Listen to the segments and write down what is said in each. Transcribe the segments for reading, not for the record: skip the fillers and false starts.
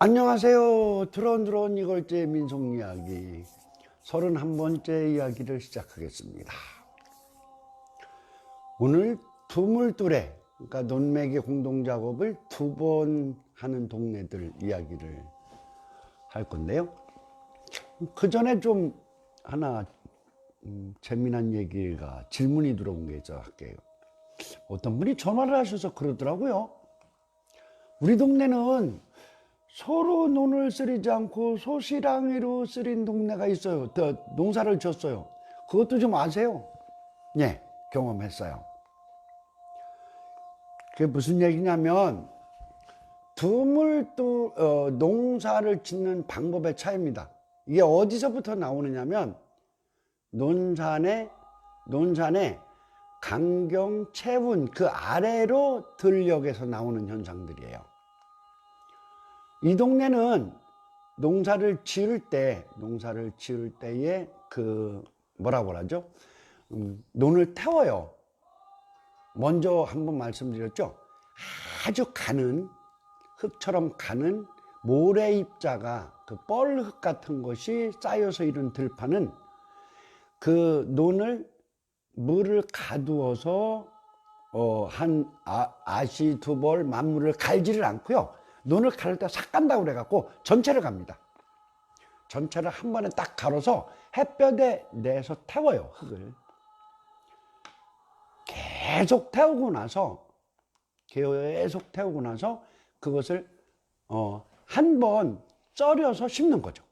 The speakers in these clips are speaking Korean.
안녕하세요. 드론드론 이걸째 민속이야기 31번째 이야기를 시작하겠습니다. 오늘 두물뚜레, 그러니까 논매기 공동작업을 2번 하는 동네들 이야기를 할 건데요. 그 전에 좀 하나 재미난 얘기가 질문이 들어온 게 있어 할게요. 어떤 분이 전화를 하셔서 그러더라고요. 우리 동네는 서로 논을 쓰리지 않고 소시랑이로 쓰린 동네가 있어요. 농사를 졌어요. 그것도 좀 아세요? 네, 경험했어요. 그게 무슨 얘기냐면 농사를 짓는 방법의 차이입니다. 이게 어디서부터 나오느냐면 논산의 강경, 채운 그 아래로 들녘에서 나오는 현상들이에요. 이 동네는 농사를 지을 때에 뭐라고 하죠? 논을 태워요. 먼저 한번 말씀드렸죠. 아주 가는 흙처럼 가는 모래 입자가 그 뻘흙 같은 것이 쌓여서 이룬 들판은 그 논을 물을 가두어서 아시 두 벌 만물을 갈지를 않고요. 논을 가를 때 싹 간다고 그래갖고 전체를 갑니다. 전체를 한 번에 딱 갈아서 햇볕에 내서 태워요. 흙을 계속 태우고 나서 그것을 한 번 썰여서 심는 거죠.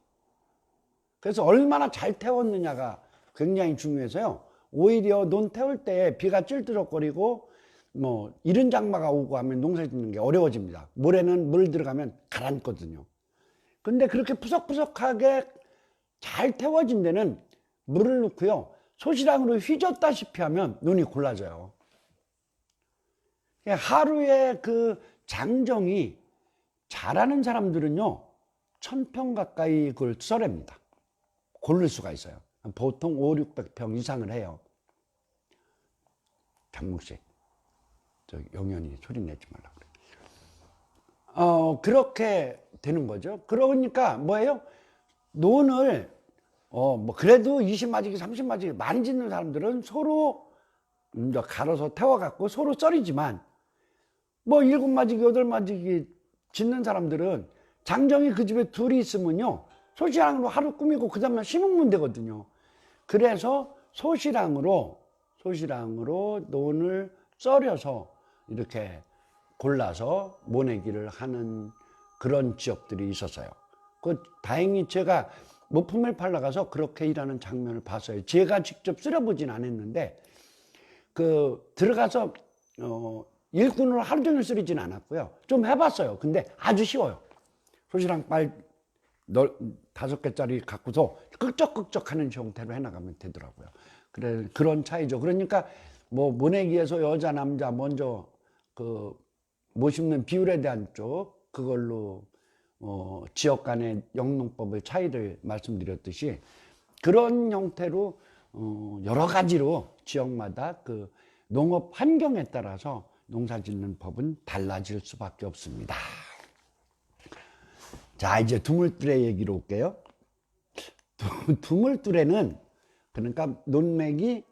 그래서 얼마나 잘 태웠느냐가 굉장히 중요해서요. 오히려 논 태울 때 비가 찔뜨럭거리고 이른 장마가 오고 하면 농사 짓는 게 어려워집니다. 모래는 물 들어가면 가라앉거든요. 근데 그렇게 푸석푸석하게 잘 태워진 데는 물을 넣고요. 소시랑으로 휘젓다시피 하면 논이 골라져요. 하루에 그 장정이 잘하는 사람들은요, 1000평 가까이 그걸 썰입니다. 고를 수가 있어요. 보통 500~600평 이상을 해요. 장묵씨, 저 영현이 소리 내지 말라 그래. 그렇게 되는 거죠. 그러니까 뭐예요? 논을 그래도 20마지기 30마지기 많이 짓는 사람들은 서로 이제 갈아서 태워갖고 서로 썰이지만 7마지기 8마지기 짓는 사람들은 장정이 그 집에 둘이 있으면요, 소시랑으로 하루 꾸미고 그 다음날 심으면 되거든요. 그래서 소시랑으로 논을 썰여서 이렇게 골라서 모내기를 하는 그런 지역들이 있었어요. 다행히 제가 모품을 팔러 가서 그렇게 일하는 장면을 봤어요. 제가 직접 쓸어보진 않았는데 들어가서 일꾼으로 하루 종일 쓰리진 않았고요. 좀 해봤어요. 근데 아주 쉬워요. 소시랑 빨 5개짜리 갖고서 끄적끄적 하는 형태로 해나가면 되더라고요. 그런 차이죠. 그러니까 모내기에서 여자 남자 먼저 못 심는 비율에 대한 쪽 그걸로 지역 간의 영농법의 차이를 말씀드렸듯이 그런 형태로 여러 가지로 지역마다 그 농업 환경에 따라서 농사 짓는 법은 달라질 수밖에 없습니다. 자, 이제 두물뚜레 얘기로 올게요. 두물뚜레는 그러니까 논매기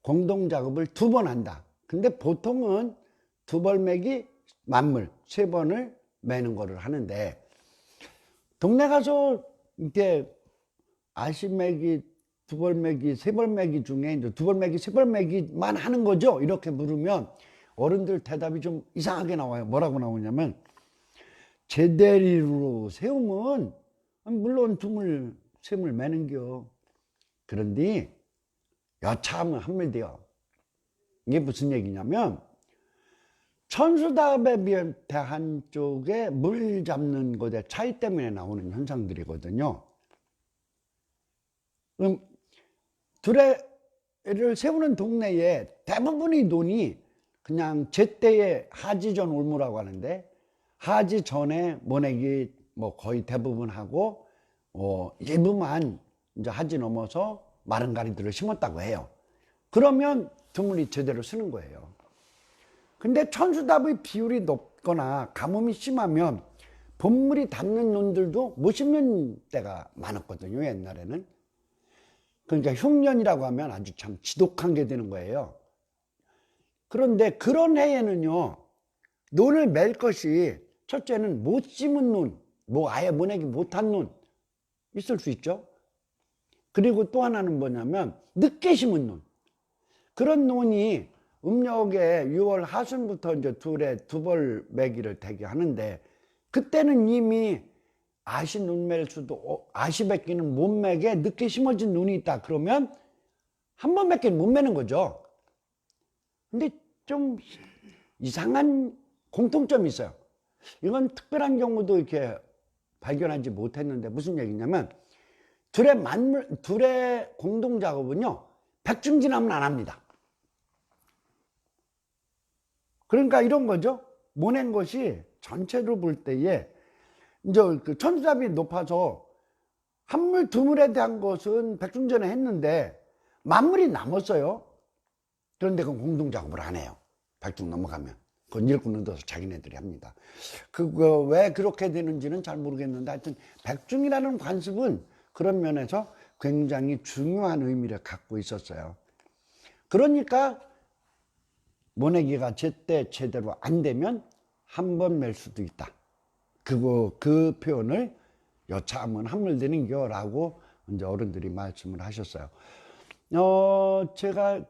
공동작업을 2번 한다. 근데 보통은 2벌 매기 만물 3번을 매는 거를 하는데, 동네 가서 이렇게 아시매기 2벌 매기 3벌 매기 중에 이제 2벌 매기 3벌 매기만 하는 거죠? 이렇게 물으면 어른들 대답이 좀 이상하게 나와요. 뭐라고 나오냐면, 제대로 세우면 물론 2물 3물 매는겨. 그런데 여차하면 하면 돼요. 이게 무슨 얘기냐면, 천수답에 대한 쪽에 물 잡는 것의 차이 때문에 나오는 현상들이거든요. 그럼 두레를 세우는 동네에 대부분의 논이 그냥 제때에 하지전 올무라고 하는데, 하지 전에 모내기 거의 대부분 하고 일부만 이제 하지 넘어서 마른 가리들을 심었다고 해요. 그러면 드물이 제대로 쓰는 거예요. 근데 천수답의 비율이 높거나 가뭄이 심하면 본물이 닿는 논들도 못 심는 때가 많았거든요, 옛날에는. 그러니까 흉년이라고 하면 아주 참 지독한 게 되는 거예요. 그런데 그런 해에는요, 논을 맬 것이 첫째는 못 심은 논, 뭐 아예 모내기 못한 논 있을 수 있죠. 그리고 또 하나는 뭐냐면 늦게 심은 논. 그런 논이 음력의 6월 하순부터 이제 두 벌 매기를 되게 하는데, 그때는 이미 아시 논 맬 수도, 아시 맺기는 못 매게 늦게 심어진 논이 있다. 그러면 한 번 맺기는 못 매는 거죠. 근데 좀 이상한 공통점이 있어요. 이건 특별한 경우도 이렇게 발견하지 못했는데 무슨 얘기냐면, 둘의 공동 작업은요, 백중진하면 안 합니다. 그러니까 이런 거죠. 모낸 것이 전체로 볼 때에 이제 그 천수잡이 높아서 한물 두물에 대한 것은 백중전에 했는데 만물이 남았어요. 그런데 그건 공동 작업을 안 해요. 백중 넘어가면 그건 일꾼 얻어서 자기네들이 합니다. 그거 왜 그렇게 되는지는 잘 모르겠는데, 하여튼 백중이라는 관습은 그런 면에서 굉장히 중요한 의미를 갖고 있었어요. 그러니까 모내기가 제때 제대로 안 되면 한 번 맬 수도 있다. 그 표현을 여차하면 한물되는 겨라고 이제 어른들이 말씀을 하셨어요. 제가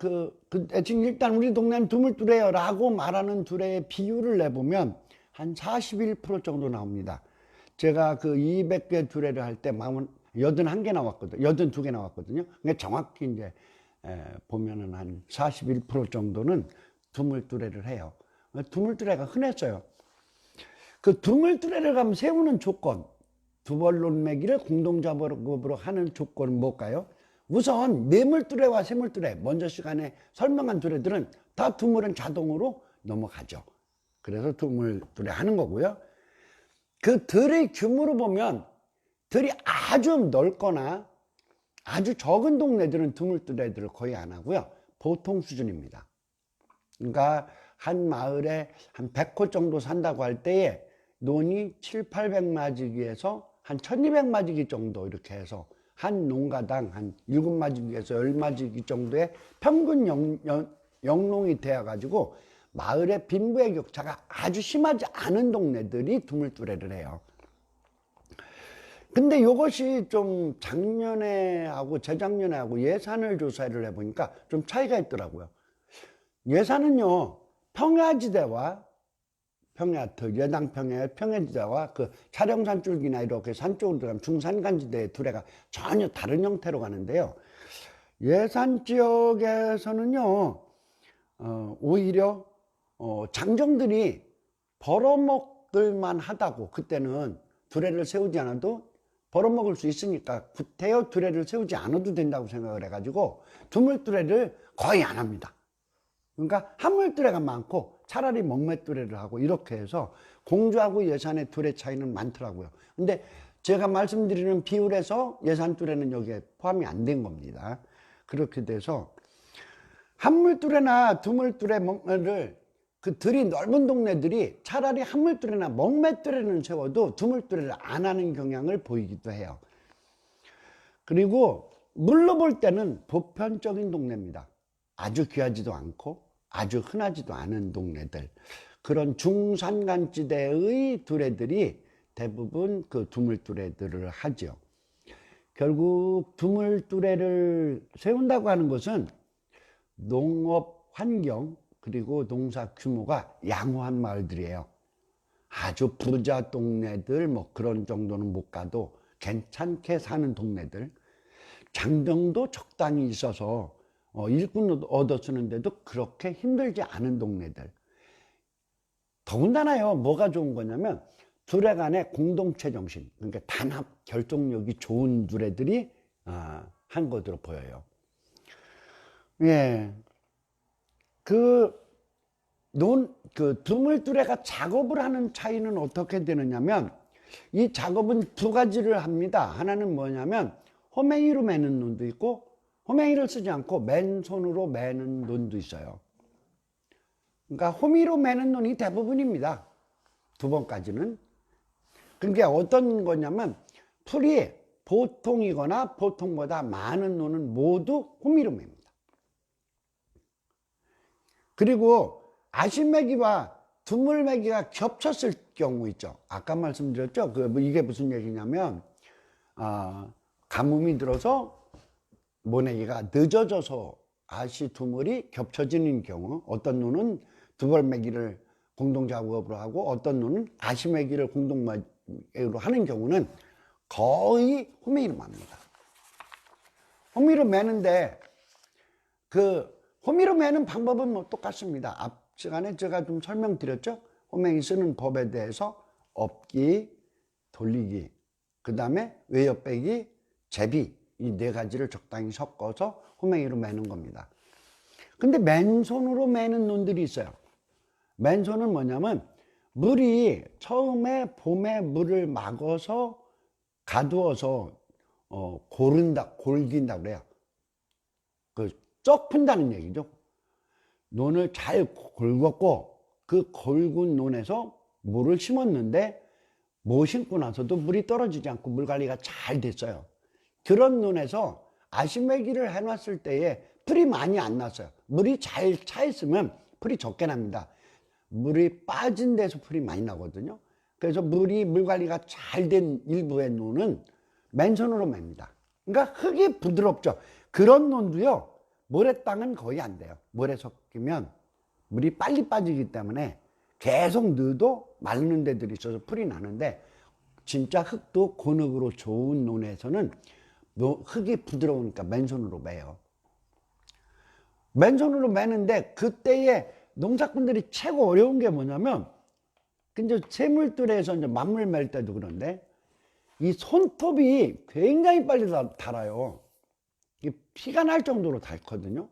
지금 일단 우리 동네는 두물두레요라고 말하는 두레의 비율을 내보면 한 41% 정도 나옵니다. 제가 그 200개 두레를 할 때 81개 나왔거든요. 82개 나왔거든요. 근데 정확히 이제 보면은 한 41% 정도는 두물두레를 해요. 두물두레가 흔했어요. 그 두물두레를 가면 세우는 조건, 두벌논매기를 공동작업으로 하는 조건은 뭘까요? 우선 네물두레와 세물두레, 먼저 시간에 설명한 두레들은 다 두물은 자동으로 넘어가죠. 그래서 두물두레 하는 거고요. 그 들의 규모로 보면 들이 아주 넓거나 아주 적은 동네들은 두물두레들을 거의 안 하고요. 보통 수준입니다. 그러니까 한 마을에 한 100호 정도 산다고 할 때에 논이 7, 800마지기에서 한 1200마지기 정도 이렇게 해서 한 농가당 한 7마지기에서 10마지기 정도의 평균 영농이 되어가지고 마을의 빈부의 격차가 아주 심하지 않은 동네들이 두물두레를 해요. 근데 이것이 좀 작년에 하고 재작년에 하고 예산을 조사를 해보니까 좀 차이가 있더라고요. 예산은요, 평야지대와 예당평야 평야지대와 그 차령산줄기나 이렇게 산 쪽으로 들어가면 중산간지대의 두레가 전혀 다른 형태로 가는데요. 예산 지역에서는요, 오히려 장정들이 벌어먹을만 하다고, 그때는 두레를 세우지 않아도 벌어먹을 수 있으니까 구태여 두레를 세우지 않아도 된다고 생각을 해가지고 두물두레를 거의 안 합니다. 그러니까 한물두레가 많고 차라리 먹매두레를 하고, 이렇게 해서 공주하고 예산의 두레 차이는 많더라고요. 근데 제가 말씀드리는 비율에서 예산두레는 여기에 포함이 안 된 겁니다. 그렇게 돼서 한물두레나 두물두레를 그 들이 넓은 동네들이 차라리 한물두레나 먹매두레는 세워도 두물두레를 안 하는 경향을 보이기도 해요. 그리고 물로 볼 때는 보편적인 동네입니다. 아주 귀하지도 않고 아주 흔하지도 않은 동네들, 그런 중산간지대의 두레들이 대부분 그 두물두레들을 하죠. 결국 두물두레를 세운다고 하는 것은 농업 환경 그리고 농사 규모가 양호한 마을들이에요. 아주 부자 동네들 뭐 그런 정도는 못 가도 괜찮게 사는 동네들, 장정도 적당히 있어서 일꾼 얻어 쓰는데도 그렇게 힘들지 않은 동네들. 더군다나요, 뭐가 좋은 거냐면 두레 간의 공동체 정신, 그러니까 단합 결속력이 좋은 두레들이 한 것으로 보여요. 예. 두물두레가 작업을 하는 차이는 어떻게 되느냐면, 이 작업은 두 가지를 합니다. 하나는 뭐냐면 호맹이로 매는 논도 있고, 호맹이를 쓰지 않고 맨손으로 매는 논도 있어요. 그러니까 호미로 매는 논이 대부분입니다. 두 번까지는. 그러니까 어떤 거냐면 풀이 보통이거나 보통보다 많은 노는 모두 호미름입니다. 그리고 아실매기와 두물매기가 겹쳤을 경우 있죠. 아까 말씀드렸죠. 이게 무슨 얘기냐면 가뭄이 들어서 모내기가 늦어져서 아시 두물이 겹쳐지는 경우, 어떤 노는 두벌매기를 공동 작업으로 하고 어떤 노는 아시매기를 공동 매기로 하는 경우는 거의 호미를 맵니다. 호미를 매는데 호미를 매는 방법은 뭐 똑같습니다. 앞 시간에 제가 좀 설명드렸죠. 호맹이 쓰는 법에 대해서 업기, 돌리기, 그 다음에 외엽 빼기, 제비, 이 네 가지를 적당히 섞어서 호맹이로 매는 겁니다. 근데 맨손으로 매는 논들이 있어요. 맨손은 뭐냐면 물이 처음에 봄에 물을 막아서 가두어서 골긴다 그래요. 쩍 푼다는 얘기죠. 논을 잘 골궜고 그 골군 논에서 물을 심었는데 못 심고 나서도 물이 떨어지지 않고 물 관리가 잘 됐어요. 그런 논에서 아시매기를 해놨을 때에 풀이 많이 안 났어요. 물이 잘 차 있으면 풀이 적게 납니다. 물이 빠진 데서 풀이 많이 나거든요. 그래서 물 관리가 잘 된 일부의 논은 맨손으로 맵니다. 그러니까 흙이 부드럽죠. 그런 논도요, 모래땅은 거의 안 돼요. 모래 섞이면 물이 빨리 빠지기 때문에 계속 넣어도 마르는 데들이 있어서 풀이 나는데, 진짜 흙도 곤흙으로 좋은 논에서는 흙이 부드러우니까 맨손으로 매요. 맨손으로 매는데 그때에 농사꾼들이 최고 어려운 게 뭐냐면, 이제 샘물들에서 이제 만물 맬 때도 그런데 이 손톱이 굉장히 빨리 닳아요. 피가 날 정도로 닳거든요.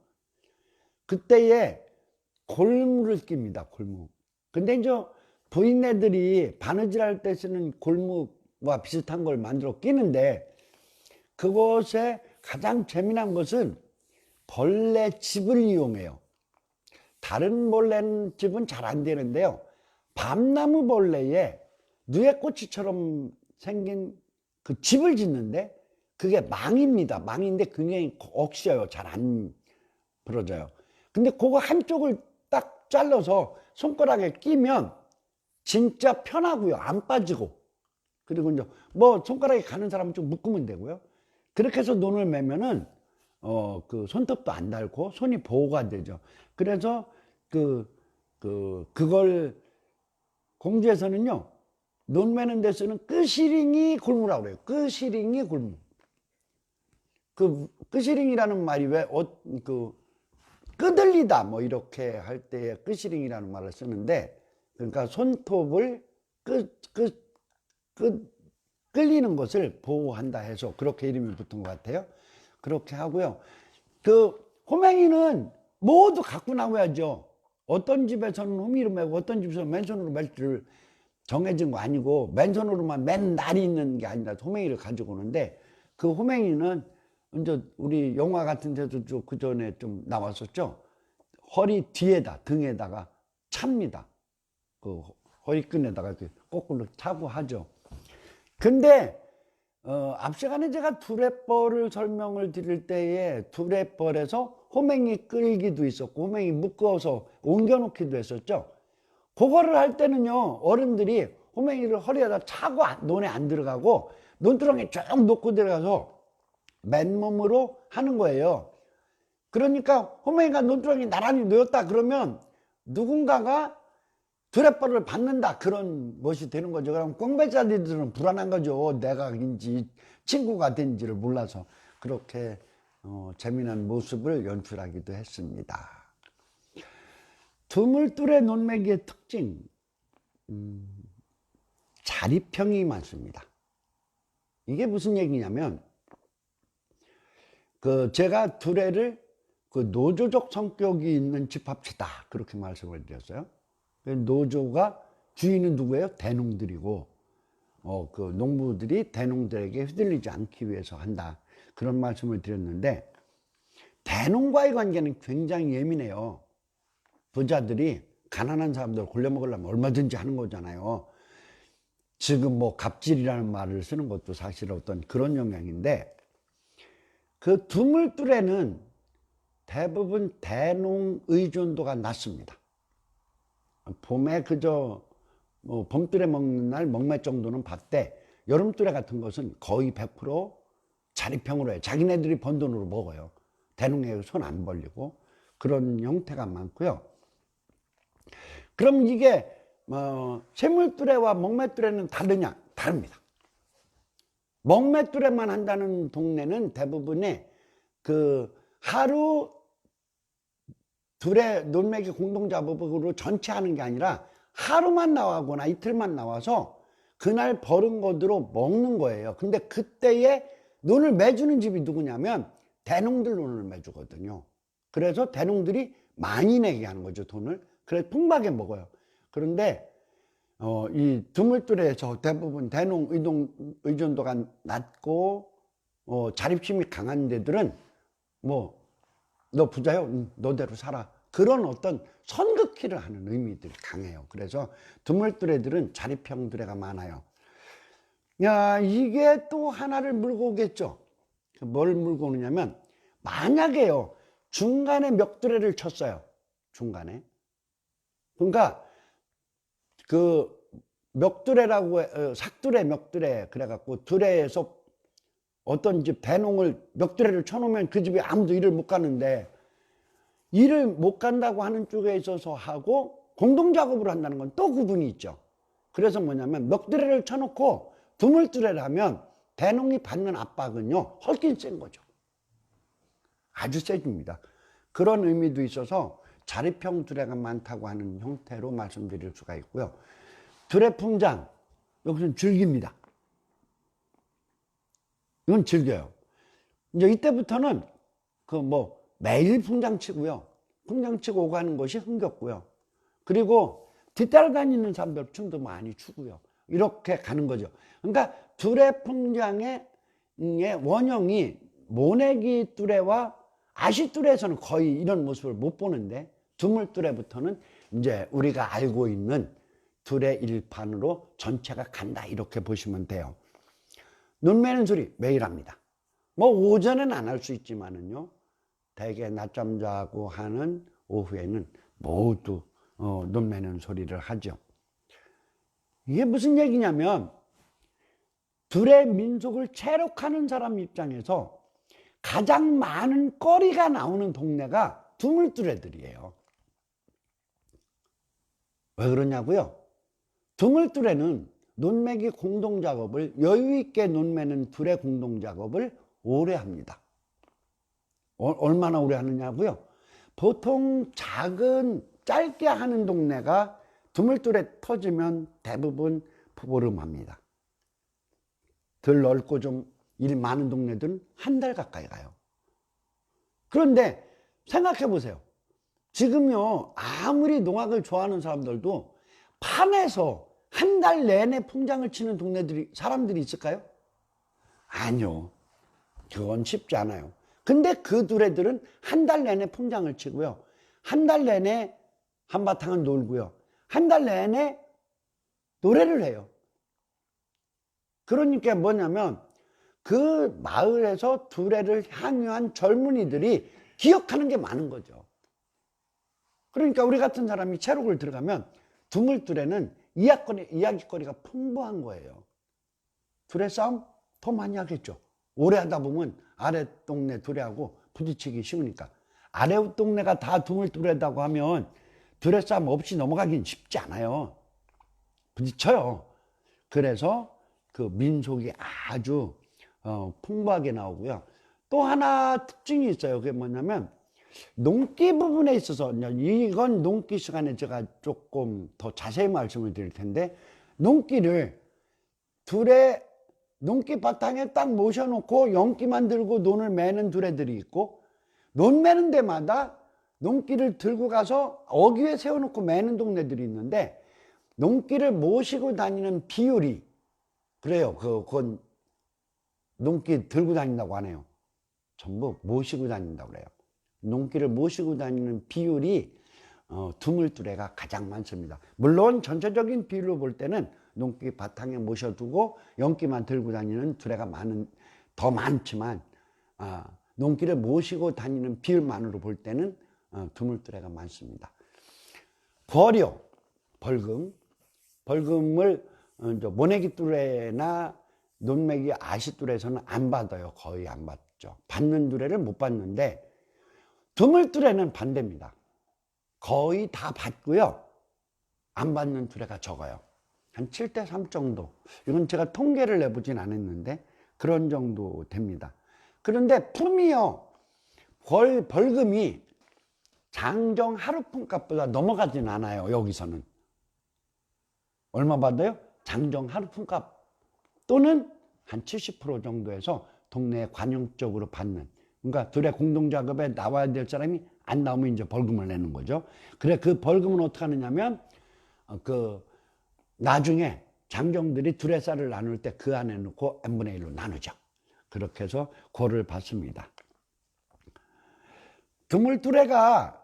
그때에 골무를 낍니다. 골무. 근데 이제 부인네들이 바느질 할 때 쓰는 골무와 비슷한 걸 만들어 끼는데, 그것에 가장 재미난 것은 벌레 집을 이용해요. 다른 벌레 집은 잘 안 되는데요, 밤나무 벌레에 누에꼬치처럼 생긴 그 집을 짓는데 그게 망입니다. 망인데 굉장히 억셔요. 잘 안 부러져요. 근데 그거 한쪽을 딱 잘라서 손가락에 끼면 진짜 편하고요. 안 빠지고. 그리고 이제 뭐 손가락에 가는 사람은 좀 묶으면 되고요. 그렇게 해서 논을 매면은 그 손톱도 안 닳고 손이 보호가 되죠. 그래서 그걸 공주에서는요, 논 매는 데 쓰는 끄시링이 골무라고 그래요. 끄시링이 골무. 끄시링이라는 말이 왜 끄들리다 뭐 이렇게 할 때에 끄시링이라는 말을 쓰는데, 그러니까 손톱을 끌리는 것을 보호한다 해서 그렇게 이름이 붙은 것 같아요. 그렇게 하고요. 호맹이는 모두 갖고 나와야죠. 어떤 집에서는 호미로 매고 어떤 집에서는 맨손으로 맬 정해진 거 아니고, 맨손으로만 맨 날이 있는 게 아니라 호맹이를 가지고 오는데, 그 호맹이는 이제 우리 영화 같은 데도 그 전에 좀 나왔었죠. 허리 뒤에다, 등에다가 찹니다. 그 허리끈에다가 이렇게 거꾸로 차고 하죠. 근데 앞 시간에 제가 두레벌을 설명을 드릴 때에 두레벌에서 호맹이 끌기도 있었고 호맹이 묶어서 옮겨놓기도 했었죠. 그거를 할 때는요, 어른들이 호맹이를 허리에다 차고 논에 안 들어가고 논두렁에 쭉 놓고 들어가서 맨몸으로 하는 거예요. 그러니까 호맹이가 논두렁에 나란히 놓였다 그러면 누군가가 두레벌을 받는다, 그런 것이 되는 거죠. 그럼 꽁배자리들은 불안한 거죠. 내가인지 친구가 된지를 몰라서. 그렇게 재미난 모습을 연출하기도 했습니다. 두물tur의 논매기의 특징, 자립형이 많습니다. 이게 무슨 얘기냐면, 제가 두레를 노조적 성격이 있는 집합체다, 그렇게 말씀을 드렸어요. 노조가 주인은 누구예요? 대농들이고, 농부들이 대농들에게 휘둘리지 않기 위해서 한다, 그런 말씀을 드렸는데, 대농과의 관계는 굉장히 예민해요. 부자들이 가난한 사람들 골려먹으려면 얼마든지 하는 거잖아요. 지금 뭐 갑질이라는 말을 쓰는 것도 사실 어떤 그런 영향인데, 그 두물tur에는 대부분 대농 의존도가 낮습니다. 봄에 그저 뭐 봄tur에 먹는 날 먹몇 정도는 봤대, 여름tur에 같은 것은 거의 100% 자립형으로 해요. 자기네들이 번 돈으로 먹어요. 대농에 손 안 벌리고 그런 형태가 많고요. 그럼 이게 쇠물tur에와 먹매tur에는 다르냐? 다릅니다. 먹매tur에만 한다는 동네는 대부분의 그 하루 둘의 논매기 공동작업으로 전체 하는 게 아니라 하루만 나가거나 이틀만 나와서 그날 벌은 것으로 먹는 거예요. 근데 그때에 논을 매주는 집이 누구냐면 대농들 논을 매주거든요. 그래서 대농들이 많이 내게 하는 거죠, 돈을. 그래서 풍부하게 먹어요. 그런데 이 두물tur에서 대부분 대농 의존도가 낮고 자립심이 강한 데들은 뭐 너 부자요? 너대로 살아. 그런 어떤 선긋기를 하는 의미들이 강해요. 그래서 두물tur에들은 자립형들애가 많아요. 야, 이게 또 하나를 물고 오겠죠. 뭘 물고 오느냐면, 만약에요 중간에 멱두레를 쳤어요. 중간에. 그러니까 그 멱두레라고 삭두레 멱두레 그래갖고 두레에서 어떤 집 대농을 멱두레를 쳐놓으면 그 집에 아무도 일을 못 가는데, 일을 못 간다고 하는 쪽에 있어서 하고 공동작업을 한다는 건 또 구분이 있죠. 그래서 뭐냐면 멱두레를 쳐놓고 두물두레라면 대농이 받는 압박은요 훨씬 센 거죠. 아주 세집니다. 그런 의미도 있어서 자립형 두레가 많다고 하는 형태로 말씀드릴 수가 있고요. 두레 풍장, 여기서는 즐깁니다. 이건 즐겨요. 이제 이때부터는 그 뭐 매일 풍장 치고요. 풍장 치고 오고 하는 것이 흥겹고요. 그리고 뒤따라다니는 사람들 춤도 많이 추고요. 이렇게 가는 거죠. 그러니까 두레 풍장의 원형이 모내기 뚜레와 아시 뚜레에서는 거의 이런 모습을 못 보는데, 두물뚜레부터는 이제 우리가 알고 있는 두레 일판으로 전체가 간다, 이렇게 보시면 돼요. 눈 매는 소리 매일 합니다. 뭐 오전엔 안 할 수 있지만은요, 대개 낮잠 자고 하는 오후에는 모두 눈 매는 소리를 하죠. 이게 무슨 얘기냐면, 두레 민속을 체록하는 사람 입장에서 가장 많은 거리가 나오는 동네가 두물뚜레들이에요. 왜 그러냐고요? 두물뚜레는 논매기 공동작업을, 여유있게 논매는 두레 공동작업을 오래 합니다. 얼마나 오래 하느냐고요? 보통 작은 짧게 하는 동네가 두물뚜레 터지면 대부분 보름합니다. 덜 넓고 좀 일 많은 동네들은 한 달 가까이 가요. 그런데 생각해 보세요. 지금요 아무리 농악을 좋아하는 사람들도 판에서 한 달 내내 풍장을 치는 동네들이, 사람들이 있을까요? 아니요. 그건 쉽지 않아요. 근데 그 두레들은 한 달 내내 풍장을 치고요. 한 달 내내 한바탕은 놀고요. 한 달 내내 노래를 해요. 그러니까 뭐냐면 그 마을에서 두레를 향유한 젊은이들이 기억하는 게 많은 거죠. 그러니까 우리 같은 사람이 체록을 들어가면 두물뚜레는 이야기거리가 풍부한 거예요. 두레 싸움 더 많이 하겠죠. 오래 하다 보면 아래 동네 두레하고 부딪히기 쉬우니까. 아래 동네가 다 두물뚜레다고 하면 두레 싸움 없이 넘어가긴 쉽지 않아요. 부딪혀요. 그래서 그 민속이 아주 풍부하게 나오고요. 또 하나 특징이 있어요. 그게 뭐냐면 농기 부분에 있어서, 이건 농기 시간에 제가 조금 더 자세히 말씀을 드릴 텐데, 농기를 두레 농기 바탕에 딱 모셔놓고 연기만 들고 논을 매는 두레들이 있고, 논 매는 데마다 농기를 들고 가서 어귀에 세워놓고 매는 동네들이 있는데, 농기를 모시고 다니는 비율이, 그래요. 그건 농기 들고 다닌다고 하네요. 전부 모시고 다닌다고 그래요. 농기를 모시고 다니는 비율이 두물뚜레가 가장 많습니다. 물론 전체적인 비율로 볼 때는 논기 바탕에 모셔두고 연기만 들고 다니는 두레가 더 많지만 논기를 모시고 다니는 비율만으로 볼 때는 드물두레가 많습니다. 벌이요, 벌금을 모내기 두레나 논매기 아시두레에서는 안 받아요. 거의 안 받죠. 받는 두레를 못 받는데 드물두레는 반대입니다. 거의 다 받고요. 안 받는 두레가 적어요. 한 7대3 정도. 이건 제가 통계를 내보진 않았는데 그런 정도 됩니다. 그런데 품이요, 벌금이 장정 하루 품값보다 넘어가진 않아요. 여기서는 얼마 받아요? 장정 하루 품값 또는 한 70% 정도에서 동네에 관용적으로 받는, 그러니까 둘의 공동작업에 나와야 될 사람이 안 나오면 이제 벌금을 내는 거죠. 그래, 그 벌금은 어떻게 하느냐면 나중에 장정들이 둘의 쌀을 나눌 때 그 안에 넣고 n분의 1로 나누죠. 그렇게 해서 고를 받습니다. 드물두레가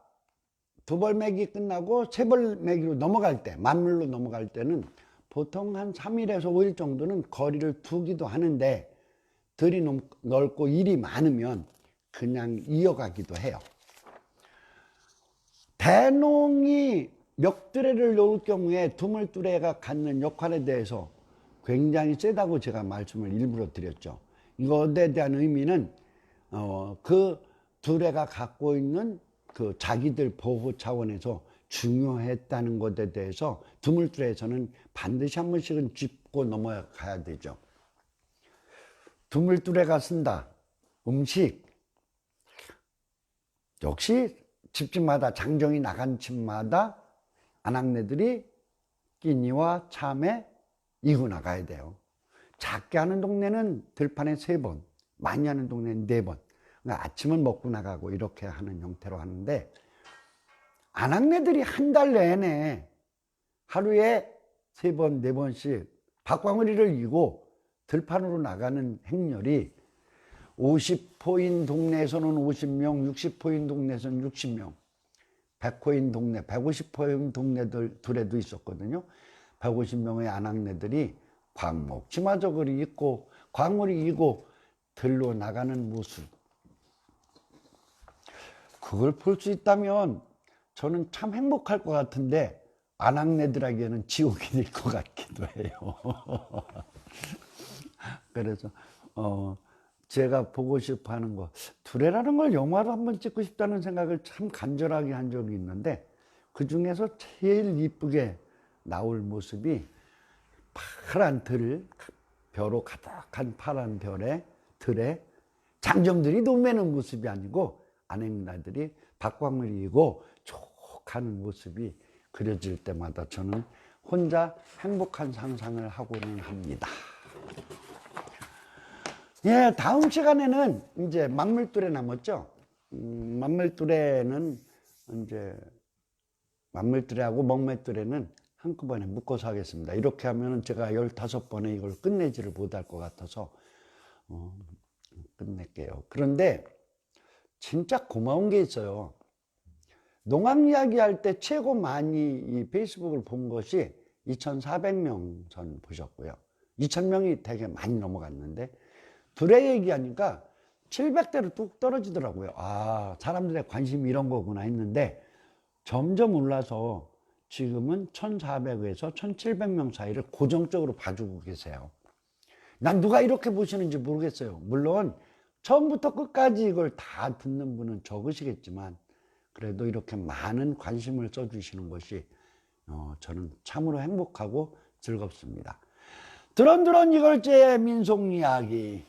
두벌매기 끝나고 세벌매기로 넘어갈 때, 만물로 넘어갈 때는 보통 한 3일에서 5일 정도는 거리를 두기도 하는데 들이 넓고 일이 많으면 그냥 이어가기도 해요. 대농이 멱두레를 놓을 경우에 드물두레가 갖는 역할에 대해서 굉장히 세다고 제가 말씀을 일부러 드렸죠. 이것에 대한 의미는 그 두레가 갖고 있는 그 자기들 보호 차원에서 중요했다는 것에 대해서 드물두레에서는 반드시 한 번씩은 짚고 넘어가야 되죠. 드물두레가 쓴다 음식, 역시 집집마다 장정이 나간 집마다 아낙네들이 끼니와 참외 이고 나가야 돼요. 작게 하는 동네는 들판에 3번, 많이 하는 동네는 4번. 그러니까 아침은 먹고 나가고 이렇게 하는 형태로 하는데, 아낙네들이 한 달 내내 하루에 3번, 4번씩 박광우리를 이고 들판으로 나가는 행렬이 50호인 동네에서는 50명, 60호인 동네에서는 60명, 100호인 동네, 150호인 동네들에도 있었거든요. 150명의 아낙네들이 광목, 치마저고리 입고 광물이 이고 들로 나가는 모습, 그걸 볼 수 있다면 저는 참 행복할 것 같은데 아낙네들에게는 지옥이 될 것 같기도 해요. 그래서 제가 보고 싶어 하는 거, 두레라는 걸 영화로 한번 찍고 싶다는 생각을 참 간절하게 한 적이 있는데, 그 중에서 제일 이쁘게 나올 모습이 파란 벼로 가득한 파란 들에 장정들이 논매는 모습이 아니고 아낙네들이 박광을 이고 쭉 하는 모습이 그려질 때마다 저는 혼자 행복한 상상을 하고는 합니다. 예, 다음 시간에는 이제 만물두레 남았죠. 만물두레는 이제 만물두레하고 먹매두레는 한꺼번에 묶어서 하겠습니다. 이렇게 하면 제가 15번에 이걸 끝내지를 못할 것 같아서 끝낼게요. 그런데 진짜 고마운 게 있어요. 농악 이야기 할 때 최고 많이 이 페이스북을 본 것이 2,400명 전 보셨고요. 2,000명이 되게 많이 넘어갔는데, 두레 얘기하니까 700대로 뚝 떨어지더라고요. 아, 사람들의 관심이 이런 거구나 했는데 점점 올라서 지금은 1,400에서 1,700명 사이를 고정적으로 봐주고 계세요. 난 누가 이렇게 보시는지 모르겠어요. 물론 처음부터 끝까지 이걸 다 듣는 분은 적으시겠지만 그래도 이렇게 많은 관심을 써주시는 것이 저는 참으로 행복하고 즐겁습니다. 드런드런 이걸제의 민속이야기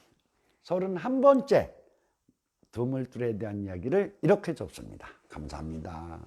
31번째 드물두레에 대한 이야기를 이렇게 접습니다. 감사합니다.